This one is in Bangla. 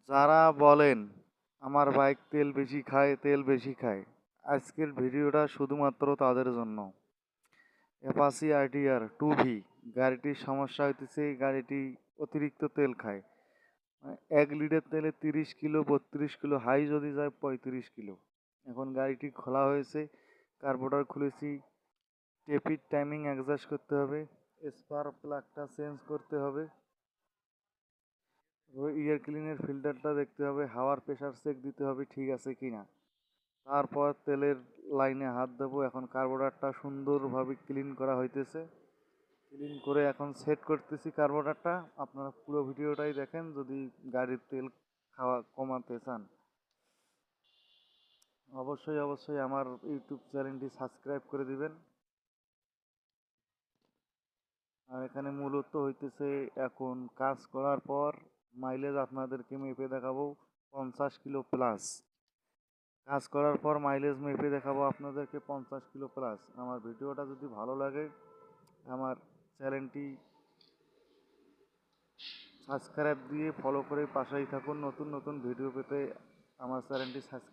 যারা বলেন আমার বাইক তেল বেশি খায়, আজকের ভিডিওটা শুধুমাত্র তাদের জন্য। অ্যাপাচি আরটিআর 2V গাড়িটির সমস্যা হইতেছে, গাড়িটি অতিরিক্ত তেল খায়। 1 লিটার তেলে 30 কিলো 32 কিলো, হাই যদি যায় 35 কিলো। এখন গাড়িটি খোলা হয়েছে, কার্বোরেটর খুলেছি, টেপির টাইমিং অ্যাডজাস্ট করতে হবে, স্পার্ক প্লাগটা চেঞ্জ করতে হবে, ইয়ার ক্লিনের ফিল্টারটা দেখতে হবে, হাওয়ার প্রেশার চেক দিতে হবে ঠিক আছে কিনা। তারপর তেলের লাইনে হাত দেবো। এখন কার্বোরেটরটা সুন্দরভাবে ক্লিন করা হইতেছে, ক্লিন করে এখন সেট করতেছি কার্বোরেটরটা। আপনারা পুরো ভিডিওটাই দেখেন যদি গাড়ির তেল খাওয়া কমাতে চান। অবশ্যই আমার ইউটিউব চ্যানেলটি সাবস্ক্রাইব করে দিবেন। আর এখানে মূলত হইতেছে এখন কাজ করার পর মাইলেজ আপনাদেরকে মেপে দেখাবো 50 কিলো প্লাস। কাজ করার পর মাইলেজ মেপে দেখাবো আপনাদেরকে 50 কিলো প্লাস। আমার ভিডিওটা যদি ভালো লাগে আমার চ্যানেলটি সাবস্ক্রাইব দিয়ে ফলো করে পাশেই থাকুন। নতুন নতুন ভিডিও পেতে আমার চ্যানেলটি সাবস্ক্রাইব